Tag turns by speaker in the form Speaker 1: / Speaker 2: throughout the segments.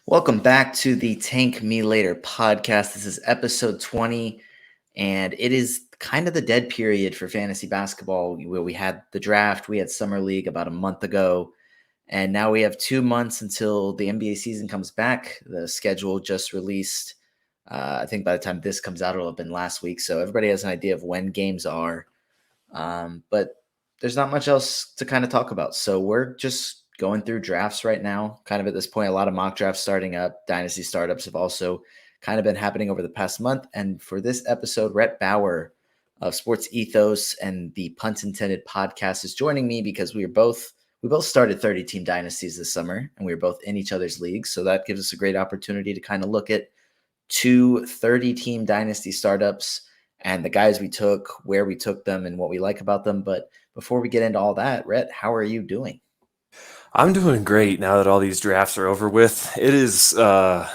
Speaker 1: Welcome back to the Tank Me Later podcast. This is episode 20, and it is kind of the dead period for fantasy basketball. Where we had the draft, we had Summer League about a month ago, and now we have 2 months until the NBA season comes back. The schedule just released. I think by the time this comes out, it'll have been last week. So everybody has an idea of when games are. But there's not much else to kind of talk about. So we're just going through drafts right now. Kind of at this point, a lot of mock drafts starting up. Dynasty startups have also kind of been happening over the past month. And for this episode, Rhett Bauer of Sports Ethos and the Punt Intended podcast is joining me because we both started 30 team dynasties this summer, and we were both in each other's leagues. So that gives us a great opportunity to kind of look at two 30 team dynasty startups and the guys we took, where we took them, and what we like about them. But before we get into all that, Rhett, how are you doing?
Speaker 2: I'm doing great now that all these drafts are over with. It is a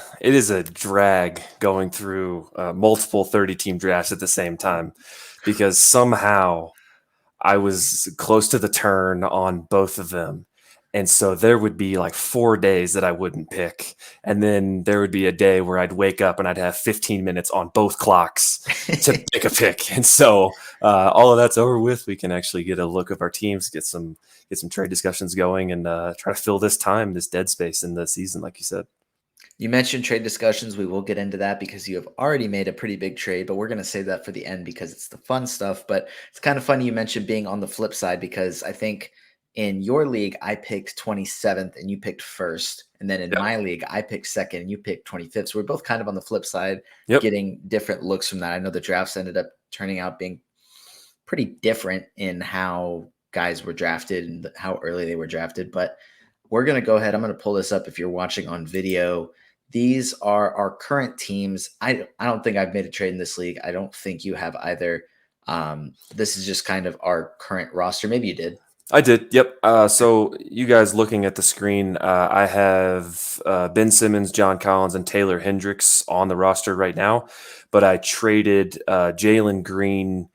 Speaker 2: drag going through multiple 30-team drafts at the same time because somehow I was close to the turn on both of them. And so there would be like 4 days that I wouldn't pick. And then there would be a day where I'd wake up and I'd have 15 minutes on both clocks to pick a pick. And so all of that's over with. We can actually get a look of our teams, get some trade discussions going, and try to fill this dead space in the season, like you said.
Speaker 1: You mentioned trade discussions. We will get into that because you have already made a pretty big trade, but we're going to save that for the end because it's the fun stuff. But it's kind of funny you mentioned being on the flip side because I think in your league, I picked 27th and you picked first. And then in
Speaker 2: Yep.
Speaker 1: my league, I picked second and you picked 25th. So we're both kind of on the flip side,
Speaker 2: Yep.
Speaker 1: getting different looks from that. I know the drafts ended up turning out being pretty different in how guys were drafted and how early they were drafted. But we're going to go ahead. I'm going to pull this up if you're watching on video. These are our current teams. I don't think I've made a trade in this league. I don't think you have either. This is just kind of our current roster. Maybe you did.
Speaker 2: I did. Yep. So you guys looking at the screen, I have Ben Simmons, John Collins, and Taylor Hendricks on the roster right now, but I traded Jalen Green,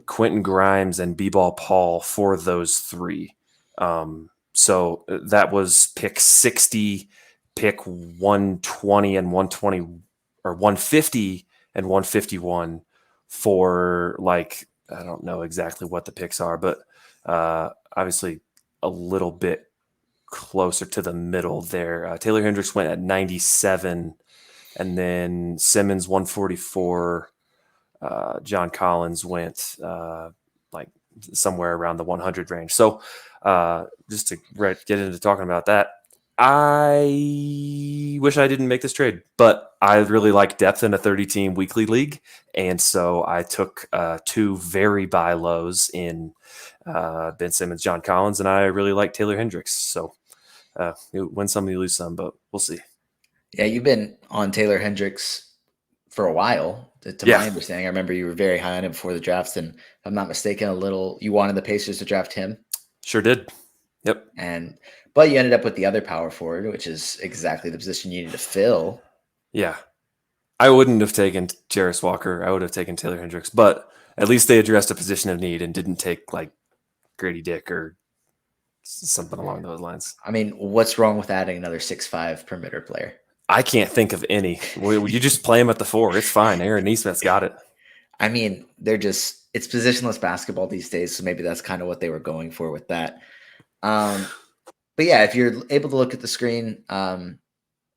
Speaker 2: Quentin Grimes, and B-Ball Paul for those three. So that was pick 60, pick 120 and 120, or 150 and 151 for, like, I don't know exactly what the picks are, but obviously a little bit closer to the middle there. Taylor Hendricks went at 97, and then Simmons 144. John Collins went like somewhere around the 100 range. So just to get into talking about that, I wish I didn't make this trade, but I really like depth in a 30-team weekly league, and so I took two very buy lows in Ben Simmons, John Collins, and I really like Taylor Hendricks. So you win some, you lose some, but we'll see.
Speaker 1: Yeah, you've been on Taylor Hendricks for a while, to
Speaker 2: Yeah,
Speaker 1: my understanding. I remember you were very high on him before the drafts, and if I'm not mistaken, you wanted the Pacers to draft him.
Speaker 2: sure did. Yep.
Speaker 1: But you ended up with the other power forward, which is exactly the position you needed to fill.
Speaker 2: Yeah. I wouldn't have taken Jarris Walker. I would have taken Taylor Hendricks, but at least they addressed a position of need and didn't take like Grady Dick or something along those lines.
Speaker 1: I mean, what's wrong with adding another 6'5" perimeter player?
Speaker 2: I can't think of any. You just play him at the 4. It's fine. Aaron Nesmith's got it.
Speaker 1: I mean, it's positionless basketball these days, so maybe that's kind of what they were going for with that. But yeah, if you're able to look at the screen,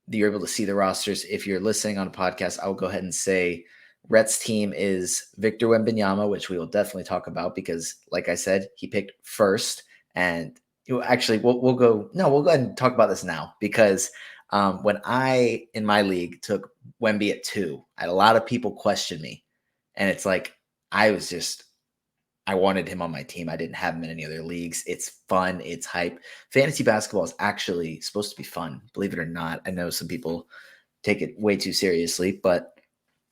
Speaker 1: you're able to see the rosters. If you're listening on a podcast, I'll go ahead and say Rhett's team is Victor Wembanyama, which we will definitely talk about because, like I said, he picked first. And actually, we'll go ahead and talk about this now because when I, in my league, took Wemby at 2, I had a lot of people question me. And it's like, I wanted him on my team. I didn't have him in any other leagues. It's fun. It's hype. Fantasy basketball is actually supposed to be fun, believe it or not. I know some people take it way too seriously, but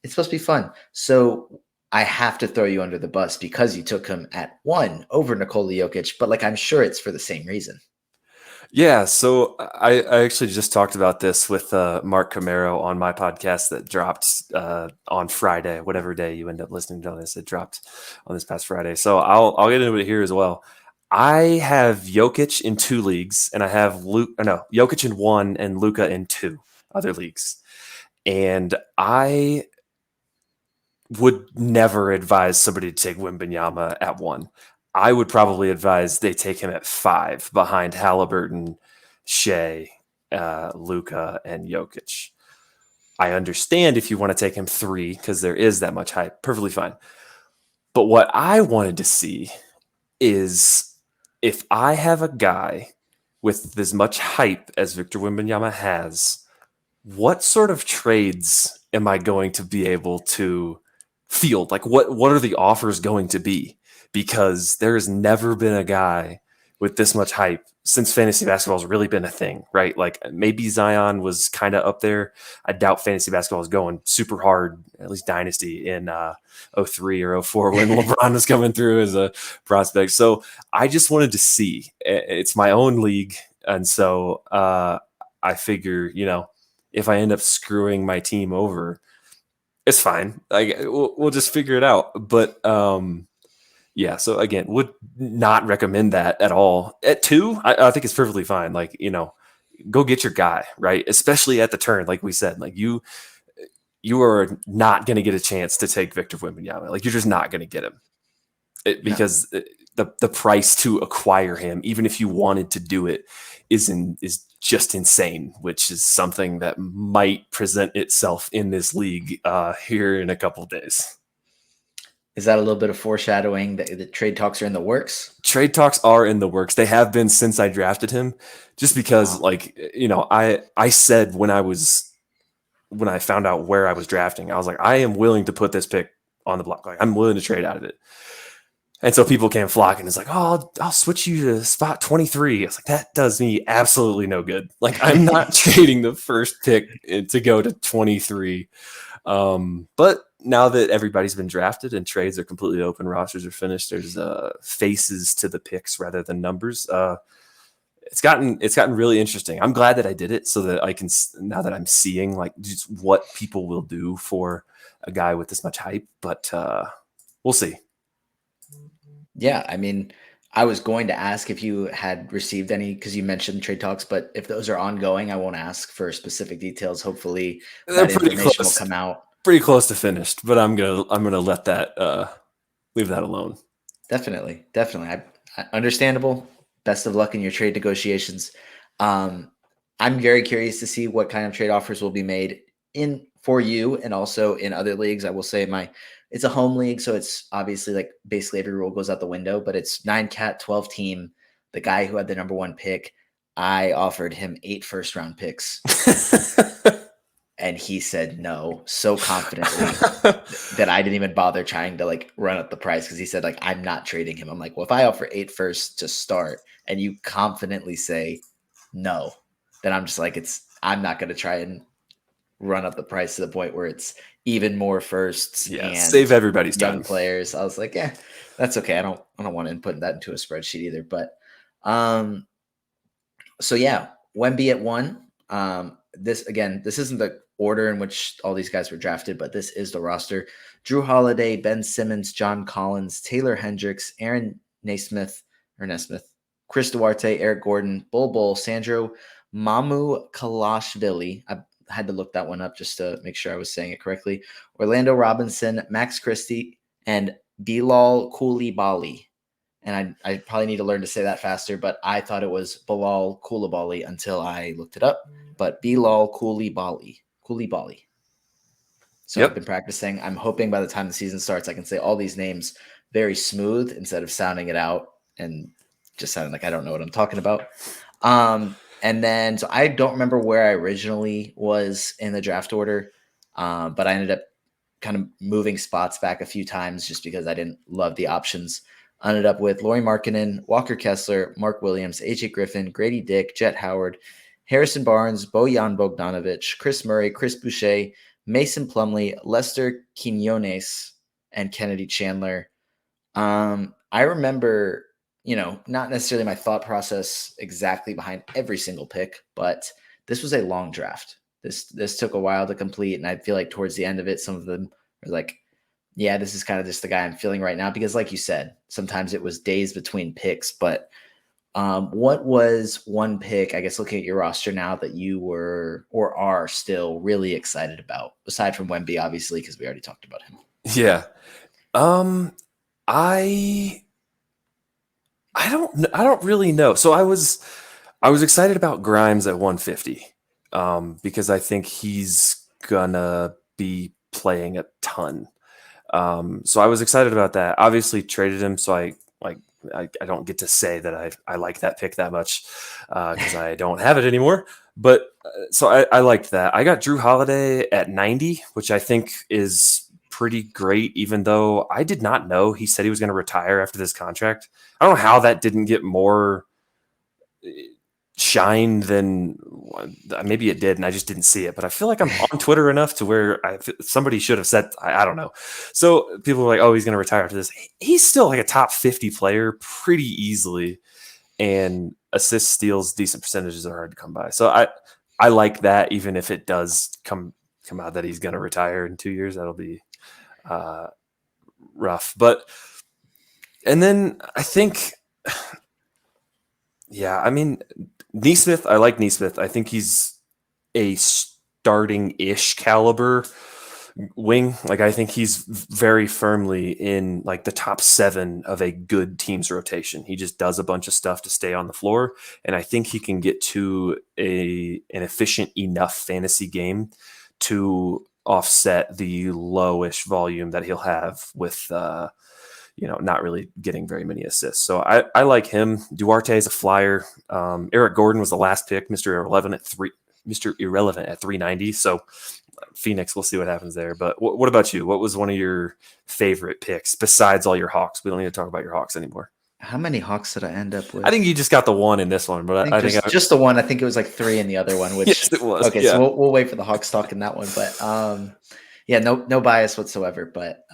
Speaker 1: it's supposed to be fun. So I have to throw you under the bus because you took him at 1 over Nikola Jokic, but I'm sure it's for the same reason.
Speaker 2: Yeah, so I actually just talked about this with Mark Camaro on my podcast that dropped on Friday, whatever day you end up listening to this. It dropped on this past Friday. So I'll get into it here as well. I have Jokic in 2 leagues, and I have Jokic in 1 and Luka in 2. other leagues. And I would never advise somebody to take Wembanyama at 1. I would probably advise they take him at 5 behind Halliburton, Shea, Luka, and Jokic. I understand if you want to take him 3 because there is that much hype. Perfectly fine. But what I wanted to see is if I have a guy with as much hype as Victor Wembanyama has, what sort of trades am I going to be able to field? Like what are the offers going to be? Because there's never been a guy with this much hype since fantasy basketball has really been a thing, right? Like maybe Zion was kind of up there. I doubt fantasy basketball is going super hard, at least Dynasty in 03 or 04 when LeBron was coming through as a prospect. So I just wanted to see. It's my own league. And so I figure, if I end up screwing my team over, it's fine. Like we'll just figure it out. But yeah, so again, would not recommend that at all. At 2, I think it's perfectly fine. Like, go get your guy, right? Especially at the turn, like we said. Like you are not going to get a chance to take Victor Wembanyama. Like you're just not going to get him because the price to acquire him, even if you wanted to do it, is just insane, which is something that might present itself in this league here in a couple of days.
Speaker 1: Is that a little bit of foreshadowing that the trade talks are in the works?
Speaker 2: Trade talks are in the works. They have been since I drafted him, just because I said when I found out where I was drafting, I was like, I am willing to put this pick on the block. Like I'm willing to trade out of it. And so people came flocking. It's like, oh, I'll switch you to spot 23. It's like, that does me absolutely no good. Like, I'm not trading the first pick to go to 23. But now that everybody's been drafted and trades are completely open, rosters are finished, there's faces to the picks rather than numbers. It's gotten really interesting. I'm glad that I did it so that I can, now that I'm seeing like just what people will do for a guy with this much hype, but we'll see.
Speaker 1: Yeah, I mean, I was going to ask if you had received any because you mentioned trade talks, but if those are ongoing, I won't ask for specific details. Hopefully, that information will come out.
Speaker 2: Pretty close to finished, but I'm gonna let that leave that alone.
Speaker 1: Definitely. Understandable. Best of luck in your trade negotiations. I'm very curious to see what kind of trade offers will be made for you and also in other leagues. I will say it's a home league, so it's obviously like basically every rule goes out the window, but it's 9-cat, 12 team. The guy who had the number 1 pick, I offered him 8 first-round picks. And he said no so confidently that I didn't even bother trying to like run up the price because he said like, I'm not trading him. I'm like, well, if I offer 8 firsts to start and you confidently say no, then I'm just like, I'm not going to try and run up the price to the point where it's even more firsts and
Speaker 2: save everybody's
Speaker 1: young
Speaker 2: time.
Speaker 1: Players. I was like, yeah, that's okay. I don't want to input that into a spreadsheet either. But so yeah, Wemby at 1. This isn't the order in which all these guys were drafted, but this is the roster. Drew Holiday, Ben Simmons, John Collins, Taylor Hendricks, Aaron Nesmith, Chris Duarte, Eric Gordon, Bol, Sandro Mamu Kalashvili. I had to look that one up just to make sure I was saying it correctly. Orlando Robinson, Max Christie, and Bilal Coulibaly. And I probably need to learn to say that faster, but I thought it was Bilal Coulibaly until I looked it up. But Bilal Coulibaly. So I've been practicing. I'm hoping by the time the season starts, I can say all these names very smooth instead of sounding it out and just sounding like I don't know what I'm talking about. And then, so I don't remember where I originally was in the draft order, but I ended up kind of moving spots back a few times just because I didn't love the options. I ended up with Lauri Markkanen, Walker Kessler, Mark Williams, AJ Griffin, Grady Dick, Jet Howard, Harrison Barnes, Bojan Bogdanovic, Chris Murray, Chris Boucher, Mason Plumlee, Lester Quinones, and Kennedy Chandler. I remember, not necessarily my thought process exactly behind every single pick, but this was a long draft. This took a while to complete, and I feel like towards the end of it, some of them were like, yeah, this is kind of just the guy I'm feeling right now. Because like you said, sometimes it was days between picks, but What was one pick, I guess, looking at your roster now, that you were or are still really excited about, aside from Wemby, obviously, because we already talked about him?
Speaker 2: Yeah. I don't really know. So I was excited about Grimes at 150 because I think he's gonna be playing a ton. So I was excited about that. Obviously traded him, so I don't get to say that I like that pick that much because I don't have it anymore. But so I liked that. I got Drew Holiday at 90, which I think is pretty great, even though I did not know he said he was going to retire after this contract. I don't know how that didn't get more shine than maybe it did, and I just didn't see it. But I feel like I'm on Twitter enough to where somebody should have said, I don't know. So people were like, "Oh, he's going to retire after this." He's still like a top 50 player pretty easily, and assists, steals, decent percentages are hard to come by. So I like that, even if it does come out that he's going to retire in 2 years. That'll be rough. But and then I think, yeah, I mean, Neesmith, I like Neesmith. I think he's a starting-ish caliber wing. Like, I think he's very firmly in like the top 7 of a good team's rotation. He just does a bunch of stuff to stay on the floor, and I think he can get to an efficient enough fantasy game to offset the lowish volume that he'll have with not really getting very many assists. So I like him. Duarte is a flyer. Eric Gordon was the last pick, Mr. Irrelevant at 390. So Phoenix, we'll see what happens there. But what about you? What was one of your favorite picks besides all your Hawks? We don't need to talk about your Hawks anymore.
Speaker 1: How many Hawks did I end up with?
Speaker 2: I think you just got the one in this one, but I think
Speaker 1: just the one. I think it was like 3 in the other one. Which
Speaker 2: yes, it was.
Speaker 1: Okay, yeah. So we'll wait for the Hawks talk in that one. But yeah, no bias whatsoever. But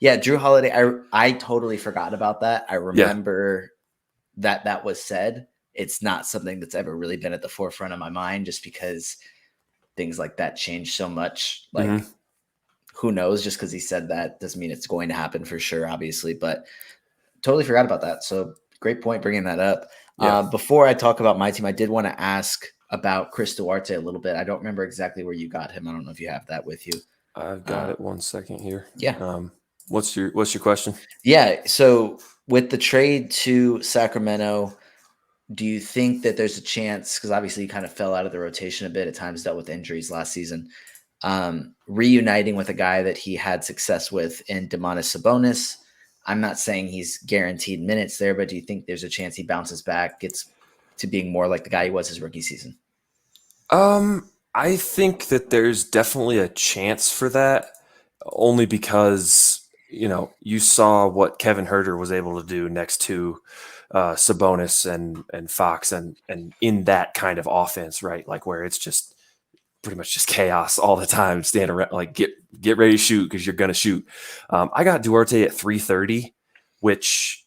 Speaker 1: yeah, Drew Holiday. I totally forgot about that. I remember that was said. It's not something that's ever really been at the forefront of my mind, just because things like that change so much. Like, who knows? Just because he said that doesn't mean it's going to happen for sure, obviously. But totally forgot about that. So great point bringing that up. Yeah. Before I talk about my team, I did want to ask about Chris Duarte a little bit. I don't remember exactly where you got him. I don't know if you have that with you.
Speaker 2: I've got it. 1 second here.
Speaker 1: Yeah.
Speaker 2: What's your question?
Speaker 1: Yeah. So with the trade to Sacramento, do you think that there's a chance, because obviously he kind of fell out of the rotation a bit, at times dealt with injuries last season, reuniting with a guy that he had success with in Domantas Sabonis? I'm not saying he's guaranteed minutes there, but do you think there's a chance he bounces back, gets to being more like the guy he was his rookie season?
Speaker 2: I think that there's definitely a chance for that, only because, you saw what Kevin Huerter was able to do next to Sabonis and Fox and in that kind of offense, right? Like, where it's just pretty much just chaos all the time. Stand around, like get ready to shoot because you're going to shoot. I got Duarte at 330, which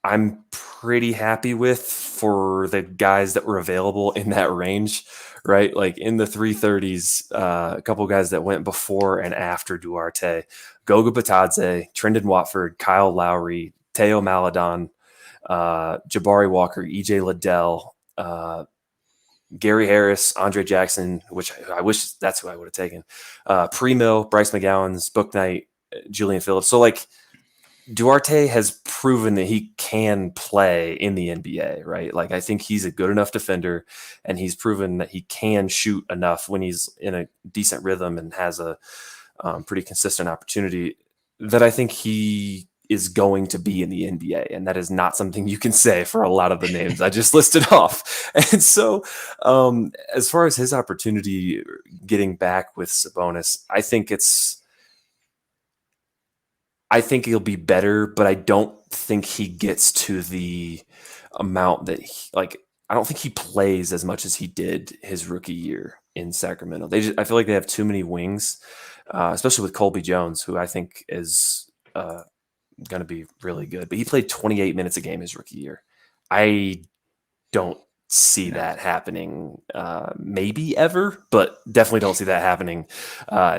Speaker 2: I'm pretty happy with for the guys that were available in that range, right? Like in the 330s, a couple of guys that went before and after Duarte: Goga Batadze, Trendon Watford, Kyle Lowry, Teo Maladon, Jabari Walker, EJ Liddell, Gary Harris, Andre Jackson, which I wish that's who I would have taken. Pre-Mill, Bryce McGowan's, Bouknight, Julian Phillips. So like Duarte has proven that he can play in the NBA, right? Like, I think he's a good enough defender, and he's proven that he can shoot enough when he's in a decent rhythm and has a pretty consistent opportunity, that I think he is going to be in the NBA. And that is not something you can say for a lot of the names I just listed off. And so as far as his opportunity getting back with Sabonis, I think he'll be better, but I don't think he gets to the amount that I don't think he plays as much as he did his rookie year in Sacramento. I feel like they have too many wings, especially with Colby Jones, who I think is going to be really good. But he played 28 minutes a game his rookie year. I don't see that happening maybe ever, but definitely don't see that happening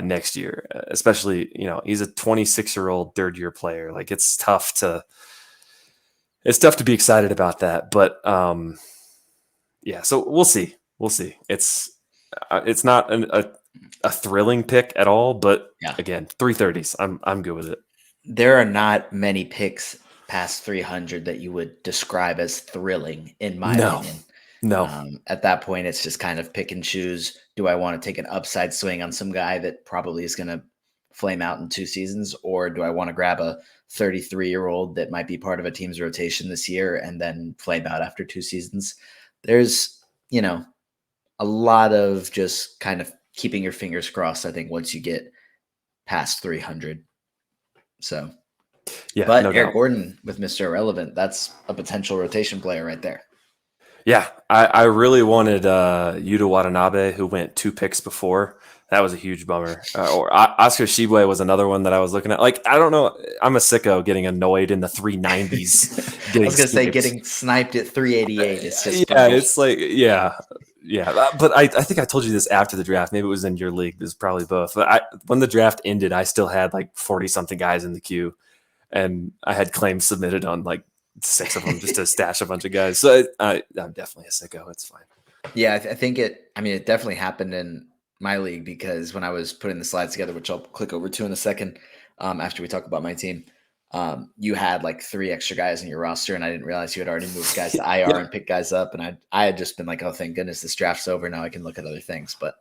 Speaker 2: next year, especially, he's a 26-year-old third-year player. Like, it's tough to it's tough to be excited about that, but yeah. So we'll see. We'll see. It's not a thrilling pick at all, but
Speaker 1: Yeah.
Speaker 2: again, 330s. I'm good with it.
Speaker 1: There are not many picks past 300 that you would describe as thrilling, in my
Speaker 2: No,
Speaker 1: opinion.
Speaker 2: no.
Speaker 1: At that point, it's just kind of pick and choose. Do I want to take an upside swing on some guy that probably is going to flame out in 2 seasons, or do I want to grab a 33-year-old that might be part of a team's rotation this year and then flame out after 2 seasons? There's, a lot of just kind of keeping your fingers crossed, I think, once you get past 300. So,
Speaker 2: Yeah,
Speaker 1: but
Speaker 2: no
Speaker 1: Eric
Speaker 2: doubt.
Speaker 1: Gordon with Mr. Irrelevant, that's a potential rotation player right there.
Speaker 2: Yeah, I really wanted Yuta Watanabe, who went 2 picks before. That was a huge bummer. Oscar Shibwe was another one that I was looking at. Like, I don't know. I'm a sicko getting annoyed in the 390s,
Speaker 1: I
Speaker 2: getting
Speaker 1: was going to say
Speaker 2: sniped.
Speaker 1: getting sniped at 388 is just
Speaker 2: Yeah,
Speaker 1: brutal.
Speaker 2: it's like, yeah, yeah. But I think I told you this after the draft. Maybe it was in your league. It was probably both. But when the draft ended, I still had like 40 something guys in the queue, and I had claims submitted on like 6 of them just to stash a bunch of guys. So I'm definitely a sicko. It's fine.
Speaker 1: Yeah, I think it definitely happened in my league because when I was putting the slides together, which I'll click over to in a second, after we talk about my team, you had like 3 extra guys in your roster, and I didn't realize you had already moved guys to IR
Speaker 2: Yep.
Speaker 1: and picked guys up, and I had just been like, oh, thank goodness this draft's over. Now I can look at other things. But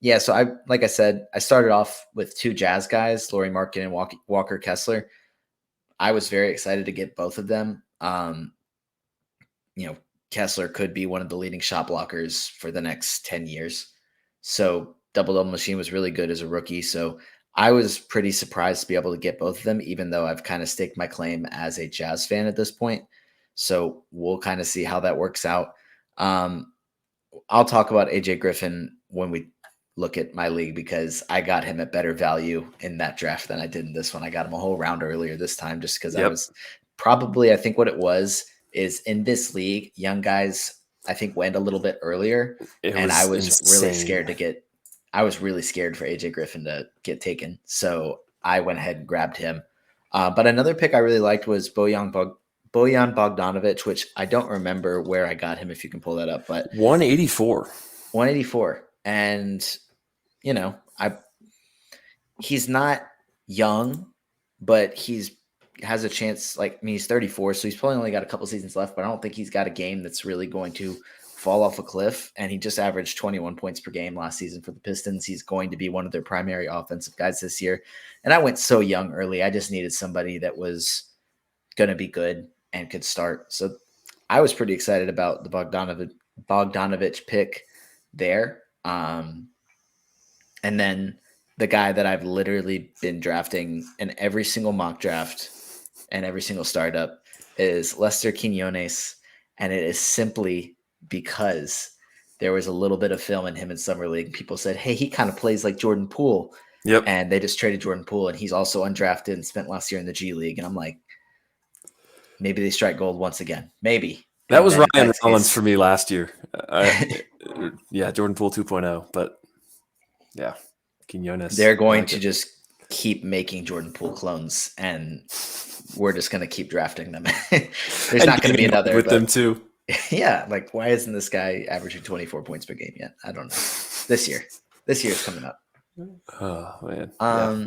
Speaker 1: yeah, so like I said, I started off with 2 Jazz guys, Laurie Markin and Walker Kessler. I was very excited to get both of them. Kessler could be one of the leading shot blockers for the next 10 years. So double machine was really good as a rookie. So I was pretty surprised to be able to get both of them, even though I've kind of staked my claim as a Jazz fan at this point. So we'll kind of see how that works out. I'll talk about AJ Griffin when we look at my league because I got him at better value in that draft than I did in this one. I got him a whole round earlier this time just because I
Speaker 2: Yep.
Speaker 1: was probably, I think what it was is in this league, young guys, I think went a little bit earlier.
Speaker 2: It
Speaker 1: And I
Speaker 2: was
Speaker 1: was really
Speaker 2: insane.
Speaker 1: I was really scared for AJ Griffin to get taken. So I went ahead and grabbed him. But another pick I really liked was Bojan Bogdanovic, which I don't remember where I got him if you can pull that up, but
Speaker 2: 184.
Speaker 1: 184. And I he's not young, but has a chance. Like, I mean, he's 34, so he's probably only got a couple seasons left, but I don't think he's got a game that's really going to fall off a cliff. And he just averaged 21 points per game last season for the Pistons. He's going to be one of their primary offensive guys this year. And I went so young early. I just needed somebody that was going to be good and could start. So I was pretty excited about the Bogdanovich pick there. And then the guy that I've literally been drafting in every single mock draft and every single startup is Lester Quinones. And it is simply because there was a little bit of film in him in Summer League. People said, hey, he kind of plays like Jordan Poole.
Speaker 2: Yep.
Speaker 1: And they just traded Jordan Poole, and he's also undrafted and spent last year in the G League. And I'm like, maybe they strike gold once again. Maybe.
Speaker 2: That
Speaker 1: And
Speaker 2: was
Speaker 1: then if
Speaker 2: Ryan
Speaker 1: that's the
Speaker 2: Rollins
Speaker 1: case,
Speaker 2: for me last year. Yeah, Jordan Poole 2.0. But yeah, Quinones.
Speaker 1: they're
Speaker 2: I
Speaker 1: going
Speaker 2: like
Speaker 1: to
Speaker 2: it.
Speaker 1: just keep making Jordan Poole clones, and we're just going to keep drafting them. There's
Speaker 2: And
Speaker 1: not going to be
Speaker 2: getting
Speaker 1: another,
Speaker 2: with them
Speaker 1: but
Speaker 2: too.
Speaker 1: yeah, like why isn't this guy averaging 24 points per game yet? I don't know. This year's coming up.
Speaker 2: Oh man. Yeah.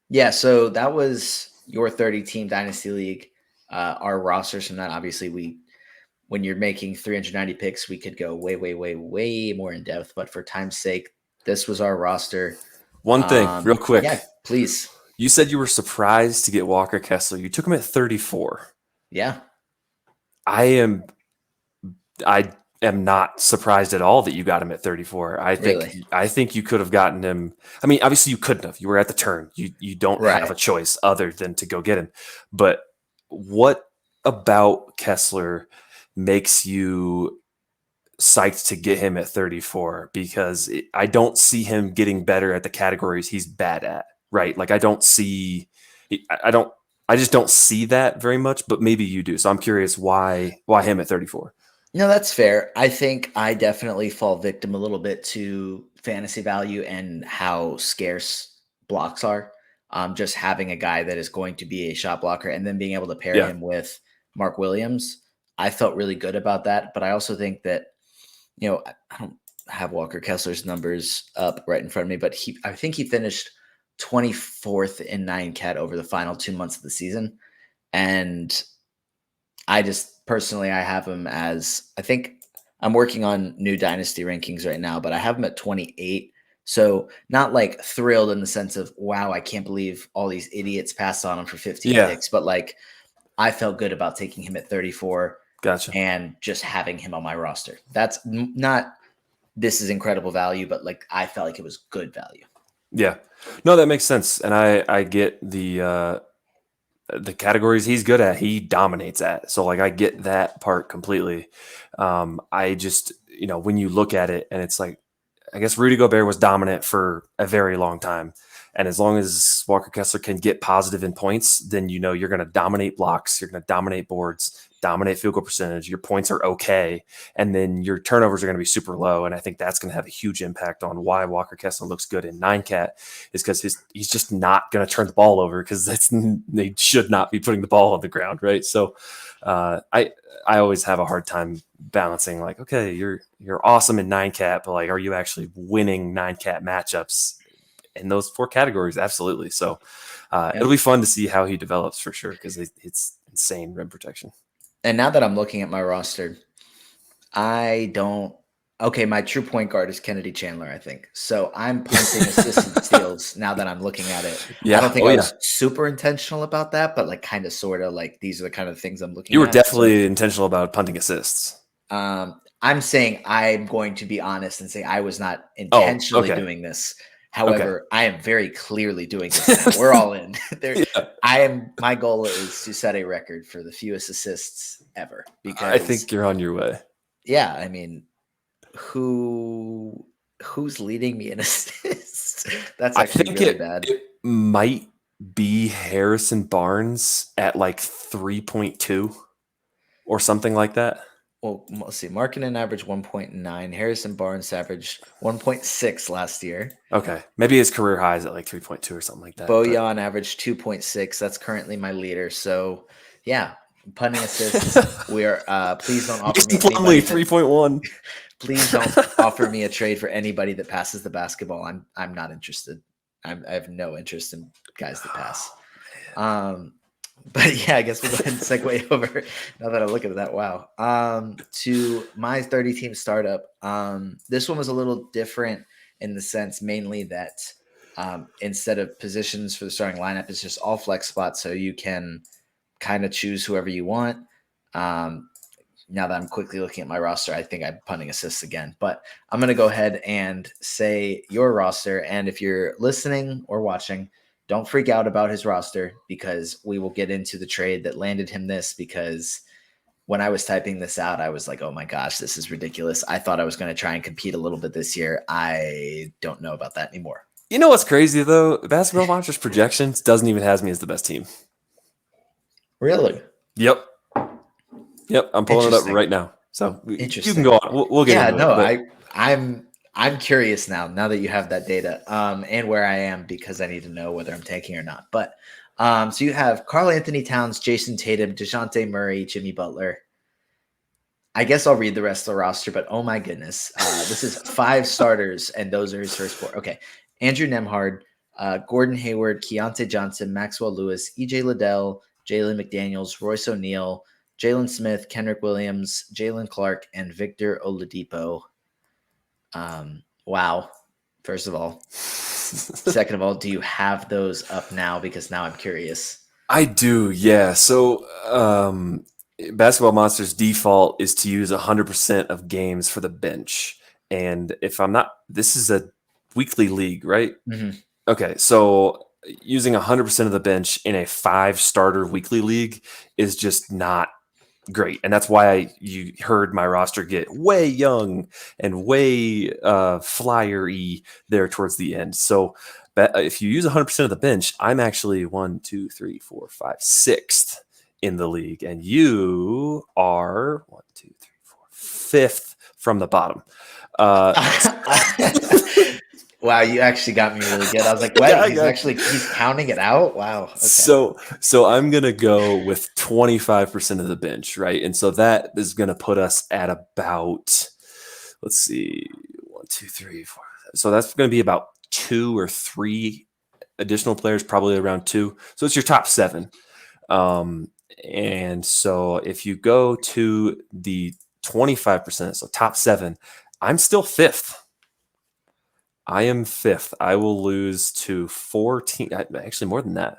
Speaker 1: Yeah. So that was your 30 team dynasty league. Our rosters from that, obviously, when you're making 390 picks, we could go way, way, way, way more in depth. But for time's sake, this was our roster.
Speaker 2: One thing, real quick.
Speaker 1: Yeah, please.
Speaker 2: You said you were surprised to get Walker Kessler. You took him at 34.
Speaker 1: Yeah.
Speaker 2: I am not surprised at all that you got him at 34.
Speaker 1: Really?
Speaker 2: I think you could have gotten him. I mean, obviously you couldn't have. You were at the turn. You don't have a choice other than to go get him. But what about Kessler makes you psyched to get him at 34? Because I don't see him getting better at the categories he's bad at, right? Like I just don't see that very much, but maybe you do. So I'm curious why him at 34?
Speaker 1: No, that's fair. I think I definitely fall victim a little bit to fantasy value and how scarce blocks are. just having a guy that is going to be a shot blocker and then being able to pair
Speaker 2: Yeah.
Speaker 1: him with Mark Williams. I felt really good about that. But I also think that, I don't have Walker Kessler's numbers up right in front of me, but I think he finished 24th in 9-cat over the final 2 months of the season. And I just personally, I have him as, I think I'm working on new Dynasty rankings right now, but I have him at 28. So not like thrilled in the sense of, wow, I can't believe all these idiots passed on him for 15
Speaker 2: Yeah.
Speaker 1: picks, but like I felt good about taking him at 34
Speaker 2: Gotcha.
Speaker 1: and just having him on my roster. That's not, this is incredible value, but like I felt like it was good value.
Speaker 2: Yeah. No, that makes sense. And I get the categories he's good at, he dominates at. So like I get that part completely. I just, when you look at it and it's like, I guess Rudy Gobert was dominant for a very long time. And as long as Walker Kessler can get positive in points, then you're going to dominate blocks, you're going to dominate boards, dominate field goal percentage. Your points are okay, and then your turnovers are going to be super low. And I think that's going to have a huge impact on why Walker Kessler looks good in 9-cat, is because he's just not going to turn the ball over, because they should not be putting the ball on the ground, right? So I always have a hard time balancing, like, okay, you're awesome in 9-cat, but like, are you actually winning 9-cat matchups in those 4 categories? Absolutely. So it'll be fun to see how he develops for sure, because it's insane rim protection.
Speaker 1: And now that I'm looking at my roster, my true point guard is Kennedy Chandler, I think. So I'm punting assists and steals now that I'm looking at it.
Speaker 2: Yeah.
Speaker 1: I don't think I was super intentional about that, but like kind of sort of like these are the kind of things I'm looking at.
Speaker 2: You were definitely intentional about punting assists.
Speaker 1: I'm saying I'm going to be honest and say I was not intentionally doing this. However, I am very clearly doing this now. We're all in. My goal is to set a record for the fewest assists ever. Because
Speaker 2: I think you're on your way.
Speaker 1: Yeah, I mean, who's leading me in assists? That's actually really bad.
Speaker 2: It might be Harrison Barnes at like 3.2 or something like that.
Speaker 1: Well, let's see. Markkanen averaged 1.9. Harrison Barnes averaged 1.6 last year.
Speaker 2: Okay. Maybe his career high is at like 3.2 or something like that.
Speaker 1: Bojan averaged 2.6. That's currently my leader. So, yeah, punting assists. We are. Please don't offer me.
Speaker 2: Plumlee 3.1.
Speaker 1: Please don't offer me a trade for anybody that passes the basketball. I'm not interested. I have no interest in guys that pass. But yeah, I guess we'll go ahead and segue over now that I look at that. Wow. To my 30-team startup. This one was a little different in the sense mainly that instead of positions for the starting lineup, it's just all flex spots. So you can kind of choose whoever you want. Now that I'm quickly looking at my roster, I think I'm punting assists again. But I'm going to go ahead and say your roster. And if you're listening or watching, don't freak out about his roster, because we will get into the trade that landed him this, because when I was typing this out, I was like, oh my gosh, this is ridiculous. I thought I was going to try and compete a little bit this year. I don't know about that anymore.
Speaker 2: You know what's crazy, though? Basketball Monsters projections doesn't even have me as the best team.
Speaker 1: Really?
Speaker 2: Yep. I'm pulling it up right now. So you can go on. We'll get into it.
Speaker 1: I'm curious now that you have that data and where I am, because I need to know whether I'm tanking or not. But so you have Karl Anthony Towns, Jason Tatum, DeJounte Murray, Jimmy Butler. I guess I'll read the rest of the roster, but oh my goodness. This is 5 starters, and those are his first 4. Okay. Andrew Nembhard, Gordon Hayward, Keontae Johnson, Maxwell Lewis, EJ Liddell, Jalen McDaniels, Royce O'Neal, Jalen Smith, Kendrick Williams, Jalen Clark, and Victor Oladipo. Wow. First of all. Second of all, do you have those up now? Because now I'm curious.
Speaker 2: I do, yeah. So Basketball Monsters default is to use 100% of games for the bench. And if I'm not, this is a weekly league, right?
Speaker 1: Mm-hmm.
Speaker 2: Okay, so using 100% of the bench in a 5-starter weekly league is just not great. And that's why you heard my roster get way young and way flyer-y there towards the end. So if you use 100% of the bench, I'm actually 6th in the league. And you are 5th from the bottom.
Speaker 1: Wow, you actually got me really good. I was like,
Speaker 2: Yeah,
Speaker 1: what?
Speaker 2: I got you.
Speaker 1: He's counting it out? Wow. Okay.
Speaker 2: So I'm gonna go with 25% of the bench, right? And so that is gonna put us at about, let's see, 1, 2, 3, 4. So that's gonna be about 2 or 3 additional players, probably around 2. So it's your top 7. Um, and so if you go to the 25%, so top 7, I'm still 5th. I am 5th. I will lose to 14, actually more than that.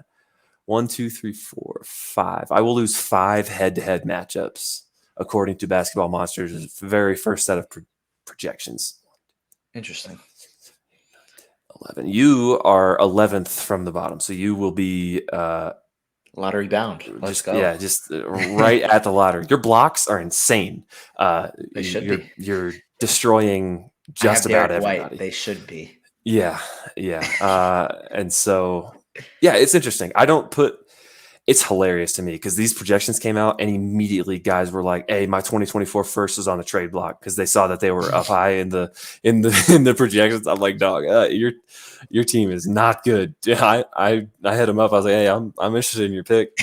Speaker 2: 1, 2, 3, 4, 5. I will lose 5 head-to-head matchups according to Basketball Monsters' very first set of projections.
Speaker 1: Interesting.
Speaker 2: 11. You are 11th from the bottom, so you will be
Speaker 1: Lottery bound. Let's go.
Speaker 2: just right at the lottery. Your blocks are insane.
Speaker 1: They should be.
Speaker 2: You're destroying
Speaker 1: I have
Speaker 2: just about
Speaker 1: Derek White.
Speaker 2: everybody.
Speaker 1: They should be.
Speaker 2: Yeah. And so, yeah, it's interesting. It's hilarious to me because these projections came out and immediately guys were like, "Hey, my 2024 first is on the trade block," because they saw that they were up high in the in the projections. I'm like, "Dog, your team is not good." I hit him up. I was like, "Hey, I'm interested in your pick."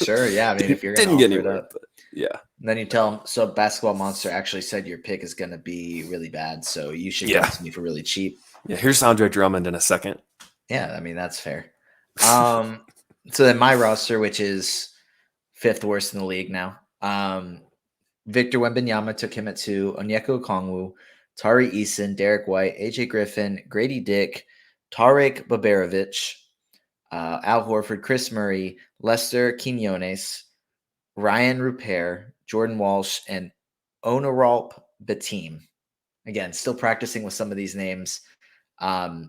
Speaker 1: Sure, yeah. I mean, if you're gonna
Speaker 2: didn't get
Speaker 1: offer it
Speaker 2: anywhere,
Speaker 1: up,
Speaker 2: but yeah.
Speaker 1: and then you tell them. So, Basketball Monster actually said your pick is gonna be really bad, so you should give
Speaker 2: Yeah.
Speaker 1: it to me for really cheap.
Speaker 2: Yeah, here's Andre Drummond in a second.
Speaker 1: Yeah, I mean that's fair. So then my roster, which is 5th worst in the league now. Victor Wembanyama took him at 2. Onyeka Okongwu, Tari Eason, Derek White, AJ Griffin, Grady Dick, Tarek Baberovich, Al Horford, Chris Murray, Lester Quinones, Ryan Rupert, Jordan Walsh, and Onuralp Batim. Again, still practicing with some of these names. I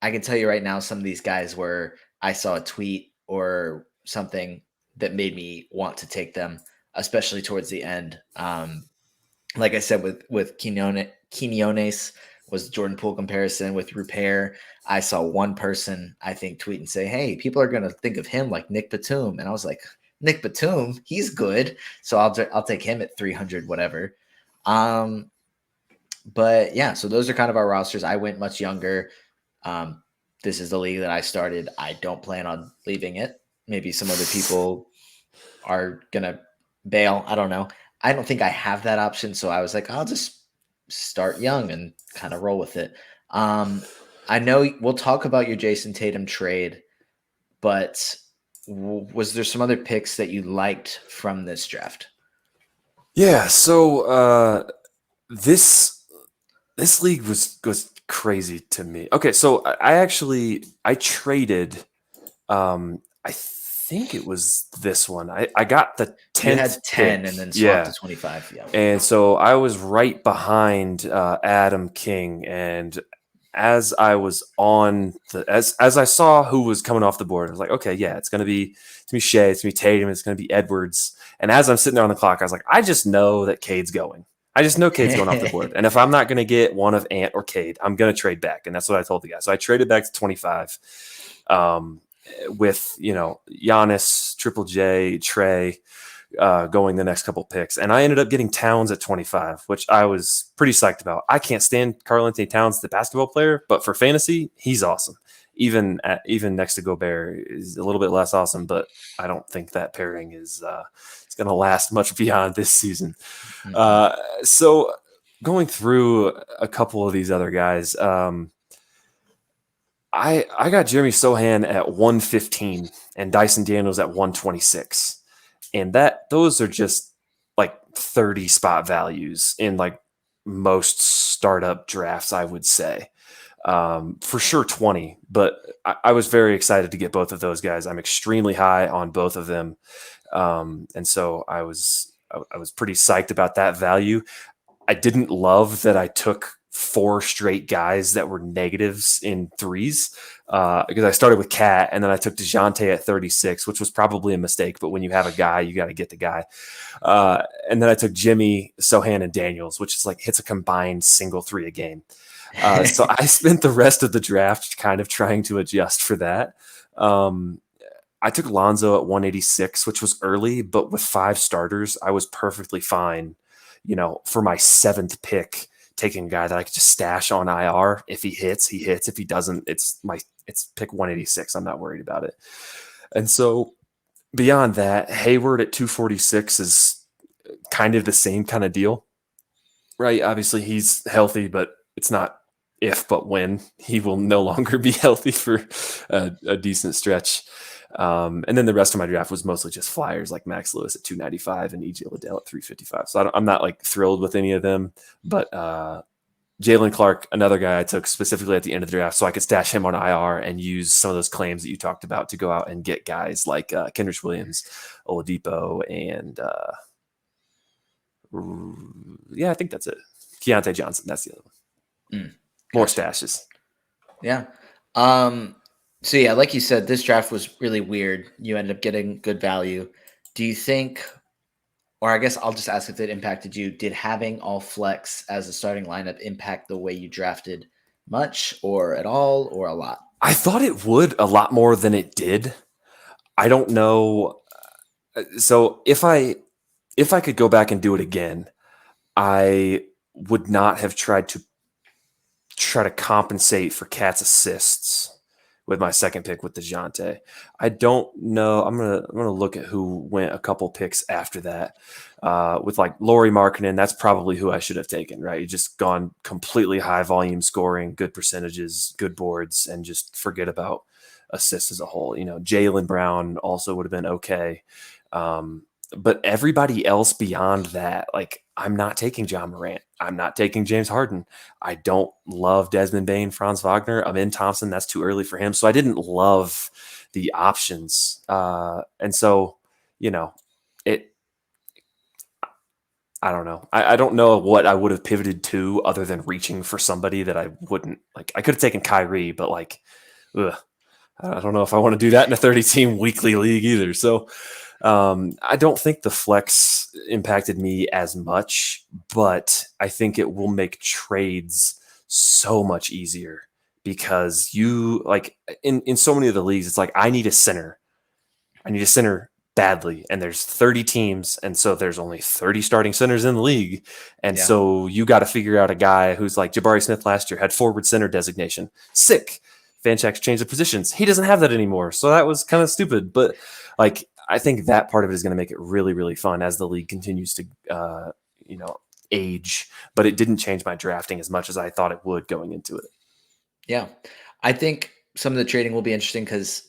Speaker 1: can tell you right now, some of these guys where I saw a tweet or something that made me want to take them, especially towards the end. Like I said, with Quinones was the Jordan Poole comparison. With Rupert, I saw one person I think tweet and say, "Hey, people are going to think of him like Nick Batum," and I was like, "Nick Batum, he's good, so I'll take him at 300, whatever." But yeah, so those are kind of our rosters. I went much younger. This is the league that I started. I don't plan on leaving it. Maybe some other people are gonna bail. I don't know. I don't think I have that option. So I was like, I'll just start young and kind of roll with it. I know we'll talk about your Jason Tatum trade, but was there some other picks that you liked from this draft?
Speaker 2: Yeah, so this league was crazy to me. Okay, so I traded I think it was this one. I got the 10th
Speaker 1: You had 10
Speaker 2: pick.
Speaker 1: and then swapped
Speaker 2: Yeah.
Speaker 1: to 25. Yeah.
Speaker 2: And so I was right behind Adam King, and as I was on as I saw who was coming off the board, I was like, okay, yeah, it's gonna be Shea, it's gonna be Tatum, it's gonna be Edwards. And as I'm sitting there on the clock, I was like, I just know that Cade's going. I just know Cade's going off the board. And if I'm not gonna get one of Ant or Cade, I'm gonna trade back. And that's what I told the guy. So I traded back to 25. With Giannis, Triple J, Trey going the next couple picks, and I ended up getting Towns at 25, which I was pretty psyched about. I can't stand Karl-Anthony Towns, the basketball player, but for fantasy, he's awesome. Even next to Gobert is a little bit less awesome, but I don't think that pairing is it's going to last much beyond this season. Mm-hmm. So going through a couple of these other guys. I got Jeremy Sohan at 115 and Dyson Daniels at 126. And those are just like 30 spot values in like most startup drafts, I would say. For sure 20, but I was very excited to get both of those guys. I'm extremely high on both of them. And so I was pretty psyched about that value. I didn't love that I took 4 straight guys that were negatives in threes because I started with Cat and then I took DeJounte at 36, which was probably a mistake. But when you have a guy, you got to get the guy. And then I took Jimmy, Sohan, and Daniels, which is like hits a combined single 3 a game. So I spent the rest of the draft kind of trying to adjust for that. I took Lonzo at 186, which was early, but with 5 starters, I was perfectly fine, for my 7th pick taking a guy that I could just stash on IR. If he hits, he hits. If he doesn't, it's pick 186. I'm not worried about it. And so beyond that, Hayward at 246 is kind of the same kind of deal, right? Obviously he's healthy, but it's not if, but when. He will no longer be healthy for a decent stretch. And then the rest of my draft was mostly just flyers like Max Lewis at 295 and EJ Liddell at 355. So I'm not like thrilled with any of them, but Jalen Clark, another guy I took specifically at the end of the draft so I could stash him on IR and use some of those claims that you talked about to go out and get guys like Kendrick Williams, Oladipo, and I think that's it. Keontae Johnson, that's the other one. More stashes.
Speaker 1: Yeah. So yeah, like you said, this draft was really weird. You ended up getting good value. Do you think, or I guess I'll just ask if it impacted you, did having all flex as a starting lineup impact the way you drafted much or at all or a lot?
Speaker 2: I thought it would a lot more than it did. I don't know. So if I could go back and do it again, I would not have tried to compensate for Cat's assists with my second pick with DeJounte. I don't know. I'm gonna look at who went a couple picks after that. With like Lauri Markkanen, that's probably who I should have taken, right? You just gone completely high volume scoring, good percentages, good boards, and just forget about assists as a whole. Jaylen Brown also would have been okay. But everybody else beyond that, like I'm not taking John Morant. I'm not taking James Harden. I don't love Desmond Bane, Franz Wagner. Amin Thompson, that's too early for him. So I didn't love the options. And so, I don't know. I don't know what I would have pivoted to other than reaching for somebody that I wouldn't like. I could have taken Kyrie, but like, I don't know if I want to do that in a 30-team weekly league either. So I don't think the flex impacted me as much, but I think it will make trades so much easier because you like in so many of the leagues, it's like, I need a center badly. And there's 30 teams. And so there's only 30 starting centers in the league. And so you got to figure out a guy who's like Jabari Smith last year had forward center designation. Sick. Fanchak's changed the positions. He doesn't have that anymore. So that was kind of stupid, but like, I think that part of it is going to make it really, really fun as the league continues to, age. But it didn't change my drafting as much as I thought it would going into it.
Speaker 1: Yeah, I think some of the trading will be interesting because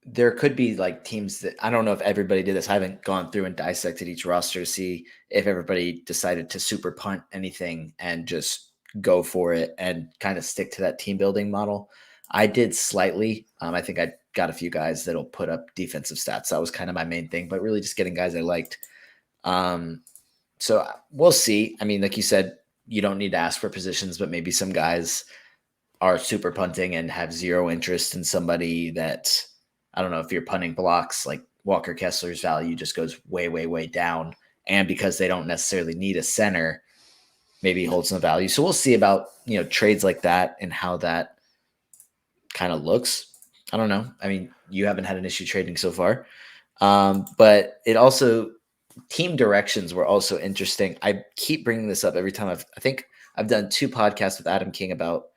Speaker 1: there could be like teams that I don't know if everybody did this. I haven't gone through and dissected each roster to see if everybody decided to super punt anything and just go for it and kind of stick to that team building model. I did slightly. I think I got a few guys that'll put up defensive stats. That was kind of my main thing, but really just getting guys I liked. So we'll see. I mean, like you said, you don't need to ask for positions, but maybe some guys are super punting and have zero interest in somebody that, I don't know, if you're punting blocks, like Walker Kessler's value just goes way, way, way down. And because they don't necessarily need a center, maybe holds some value. So we'll see about, trades like that and how that kind of looks. I don't know. I mean, you haven't had an issue trading so far. But it also, team directions were also interesting. I keep bringing this up every time I think I've done 2 podcasts with Adam King about